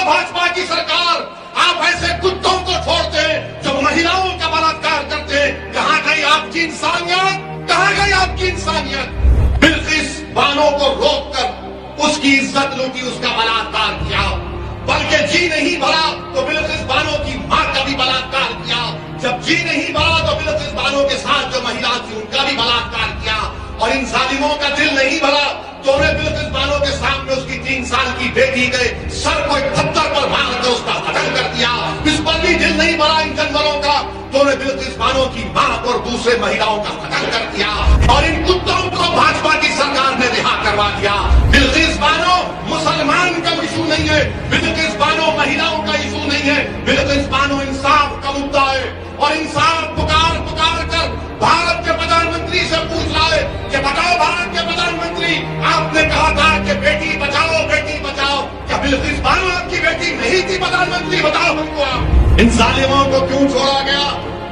بتاؤ بھاجپا کی سرکار، آپ ایسے کتوں کو چھوڑتے ہیں جو مہیلاؤں کا بلاತ್ಕಾರ کرتے ہیں، کہاں گئی آپ کی انسانیت؟ کہاں گئی آپ کی انسانیت؟ بلقیس بانو کو روک کر اس کی عزت لوٹی، اس کا بلاತ್ಕಾರ کیا، بلکہ جی نہیں بھرا تو بلقیس بانو کی ماں کا بھی بلاತ್ಕಾರ کیا، جب جی نہیں بھرا تو بلقیس بانو کے ساتھ جو مہیلا تھی ان کا بھی بلاತ್ಕಾರ کیا، اور ان ظالموں کا دل نہیں بھرا تو انہیں بلقیس بانو کے سامنے اس کی 3 سال کی بیٹی کے سر کو ایک پتھر پر مار کر اس کا قتل کر دیا، اس پر بھی دل نہیں بھرا ان جانوروں کا تو انہیں بلقیس بانو کی ماں اور دوسرے مہیلاؤں کا قتل کر دیا، اور ان کتوں کو بھاجپا کی سرکار نے رہا کروا دیا۔ بلقیس بانو مسلمان کا ایشو نہیں ہے، بلقیس بانو مہیلاؤں کا ایشو نہیں ہے، بلقیس بانو انصاف کا مدعا ہے، اور انصاف پکار پکار کر بھارت کے پردھان منتری سے پوچھ رہا ہے کہ بتاؤ بھارت کے پردھان منتری، آپ نے کہا تھا کہ بیٹی بچاؤ بیٹی بچاؤ، کیا بلقیس بانو آپ کی بیٹی نہیں تھی پردھان منتری؟ بتاؤ ہم کو آپ۔ ان ظالموں کو کیوں چھوڑا گیا؟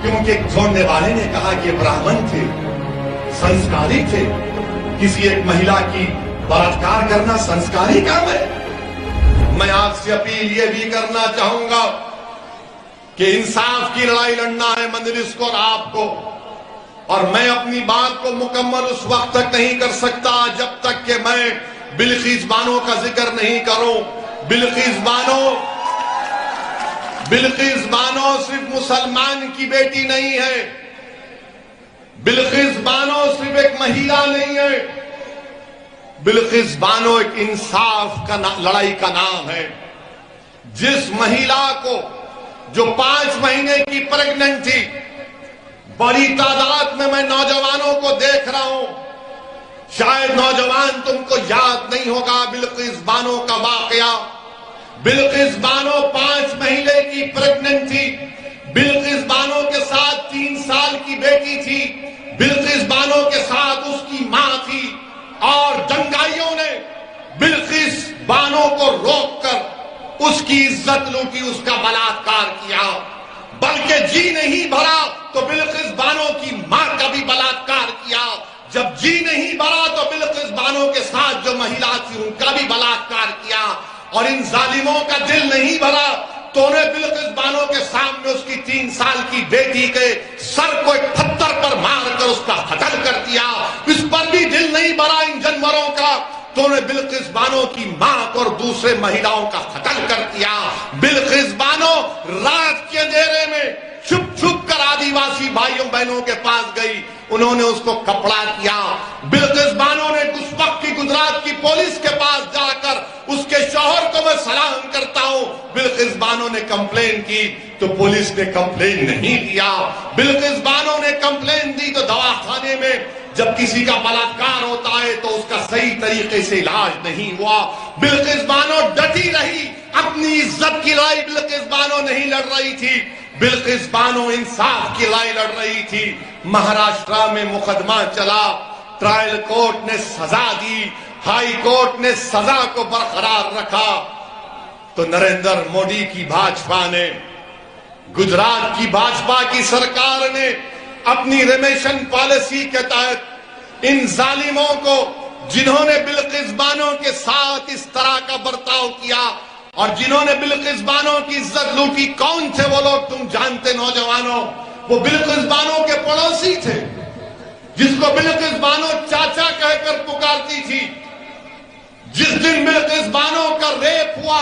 کیونکہ چھوڑنے والے نے کہا کہ برہمن تھے، سنسکاری تھے، کسی ایک مہیلا کی بلاತ್ಕಾರ کرنا سنسکاری کام ہے۔ میں آپ سے اپیل یہ بھی کرنا چاہوں گا کہ انصاف کی لڑائی لڑنا ہے مجلس کو اور آپ کو، اور میں اپنی بات کو مکمل اس وقت تک نہیں کر سکتا جب تک کہ میں بلقیس بانو کا ذکر نہیں کروں۔ بلقیس بانو صرف مسلمان کی بیٹی نہیں ہے، بلقیس بانو صرف ایک مہیلا نہیں ہے، بلقیس بانو ایک انصاف کا لڑائی کا نام ہے۔ جس مہیلا کو جو 5 مہینے کی پریگننٹ تھی، بڑی تعداد میں نوجوانوں کو دیکھ رہا ہوں، شاید نوجوان تم کو یاد نہیں ہوگا بلقیس بانو کا واقعہ۔ بلقیس بانو 5 مہینے کی پریگننٹ تھی، بلقیس بانو کے ساتھ 3 سال کی بیٹی تھی، بلقیس بانو کے ساتھ اس کی ماں تھی، اور دنگائیوں نے بلقیس بانو کو روک کر اس کی عزت لوٹی، اس کا بلاತ್ಕಾರ کیا، بلکہ جی نہیں بھرا تو بلقیس بانو کی ماں کا بھی بلاತ್ಕಾರ کیا، جب جی نہیں بھرا تو بلقیس بانو کے ساتھ جو مہیلا تھی ان کا بھی بلاತ್ಕಾರ کیا، اور ان ظالموں کا دل نہیں بھرا تو انہیں بلقیس بانو کے سامنے اس کی 3 سال کی بیٹی کے سر کو ایک پتھر پر مار کر اس کا قتل کر دیا، اس پر بھی دل نہیں بھرا ان جانوروں کا تو انہیں بلقیس بانو کی ماں اور دوسرے مہیلاؤں کا قتل کر دیا۔ بلقیس بانو رات کے اندھیرے میں چھپ چھپ کر آدیواسی بھائیوں بہنوں کے پاس گئی، انہوں نے اس کو کپڑا کیا۔ بلقیس بانو نے اس وقت کی گجرات کی پولیس کے پاس جا کر اس کے شوہر کو میں سلام کرتا ہوں، بلقیس بانو نے کمپلین کی تو پولیس نے کمپلین نہیں دیا، بلقیس بانو نے کمپلین دی تو دواخانے میں جب کسی کا بلاತ್ಕಾರ ہوتا ہے تو اس کا صحیح طریقے سے علاج نہیں ہوا۔ بلقیس بانو ڈٹی رہی، اپنی عزت کی لڑائی بلقیس بانو نہیں لڑ رہی تھی، بلقیس بانو انصاف کی لڑائی لڑ رہی تھی۔ مہاراشٹرا میں مقدمہ چلا، ٹرائل کورٹ نے سزا دی، ہائی کورٹ نے سزا کو برقرار رکھا، تو نریندر مودی کی بھاجپا نے، گجرات کی بھاجپا کی سرکار نے اپنی ریمیشن پالیسی کے تحت ان ظالموں کو، جنہوں نے بلقیس بانو کے ساتھ اس طرح کا برتاؤ کیا اور جنہوں نے بلقیس بانو کی عزت لوٹی، کون تھے وہ لوگ تم جانتے نوجوانوں؟ وہ بلقیس بانو کے پڑوسی تھے، جس کو بلقیس بانو چاچا کہہ کر پکارتی تھی۔ جس دن بلقیس بانو کا ریپ ہوا،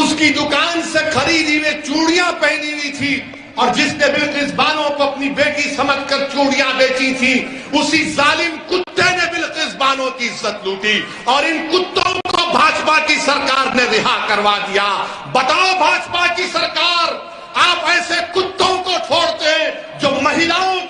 اس کی دکان سے خریدی ہوئی چوڑیاں پہنی ہوئی تھی، اور جس نے بلقیس بانو کو اپنی بیٹی سمجھ کر چوڑیاں بیچی تھی، اسی ظالم کتے نے بلقیس بانو کی عزت لوٹی، اور ان کتوں کو بھاجپا کی سرکار نے رہا کروا دیا۔ بتاؤ بھاجپا کی سرکار، آپ ایسے کتوں کو چھوڑتے ہیں جو مہیلاؤں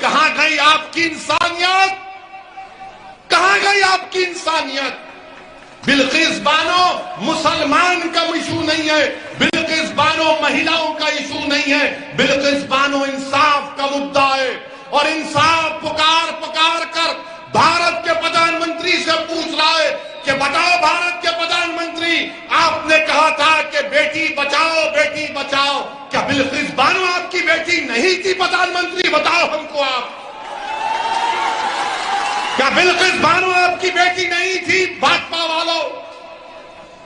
کہاں گئی آپ کی انسانیت؟ کہاں گئی آپ کی انسانیت؟ بلقیس بانو مسلمان کا ایشو نہیں ہے، بلقیس بانو مہیلاؤں کا ایشو نہیں ہے، بلقیس بانو انصاف کا مدعا ہے، اور انصاف پکار پکار کر بھارت کے پردھان منتری سے پوچھ رہا ہے کہ بتاؤ بھارت کے پردھان منتری، آپ نے کہا تھا کہ بیٹی بچاؤ بیٹی بچاؤ، کیا بلقیس بانو آپ کی بیٹی نہیں تھی پردھان منتری؟ بتاؤ ہم کو آپ۔ کیا بلقیس بانو آپ کی بیٹی نہیں تھی؟ بھاجپا والوں،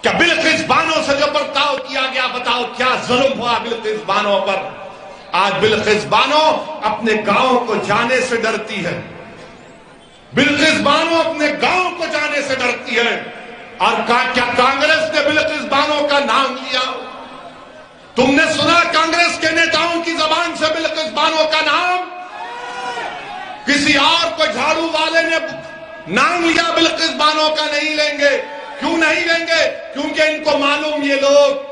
کیا بلقیس بانو سے جو برتاؤ کیا گیا، بتاؤ کیا ظلم ہوا بلقیس بانو پر؟ آج بلقیس بانو اپنے گاؤں کو جانے سے ڈرتی ہے، بلقیس بانو اپنے گاؤں کو جانے سے ڈرتی ہے۔ اور کیا کانگریس نے بلقیس بانو کا نام لیا؟ تم نے سنا کانگریس کے نیتاؤں کی زبان سے بلقیس بانو کا نام؟ کسی اور کو جھاڑو والے نے نام لیا بلقیس بانو کا نہیں لیں گے۔ کیوں نہیں لیں گے؟ کیونکہ ان کو معلوم یہ لوگ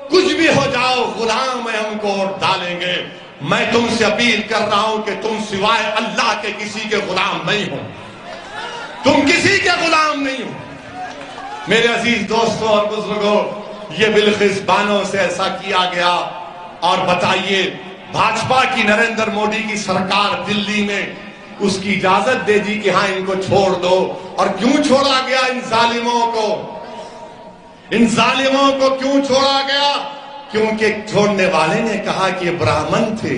کچھ بھی ہو جاؤ غلام میں ہم کو ووٹ ڈالیں گے۔ میں تم سے اپیل کر رہا ہوں کہ تم سوائے اللہ کے کسی کے غلام نہیں ہو، تم کسی کے غلام نہیں ہو۔ میرے عزیز دوستوں اور بزرگوں، یہ بلقیس بانو سے ایسا کیا گیا۔ اور بتائیے، بھاجپا کی نریندر مودی کی سرکار دلی میں اس کی اجازت دے دی کہ ہاں ان کو چھوڑ دو۔ اور کیوں چھوڑا گیا ان ظالموں کو؟ ان ظالموں کو کیوں چھوڑا گیا؟ کیونکہ چھوڑنے والے نے کہا کہ یہ برہمن تھے،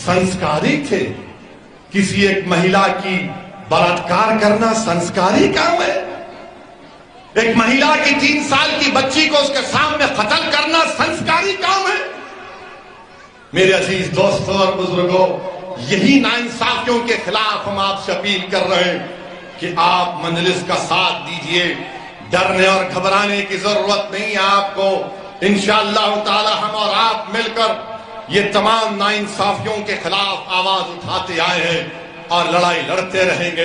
سنسکاری تھے۔ کسی ایک مہیلا کی بلاತ್ಕಾರ کرنا سنسکاری کام ہے؟ ایک مہیلا کی 3 سال کی بچی کو اس کے سامنے قتل کرنا سنسکاری کام ہے؟ میرے عزیز دوستوں اور بزرگوں، یہی ناانصافیوں کے خلاف ہم آپ سے اپیل کر رہے ہیں کہ آپ مجلس کا ساتھ دیجئے۔ ڈرنے اور گھبرانے کی ضرورت نہیں ہے آپ کو۔ انشاءاللہ تعالی ہم اور آپ مل کر یہ تمام ناانصافیوں کے خلاف آواز اٹھاتے آئے ہیں اور لڑائی لڑتے رہیں گے۔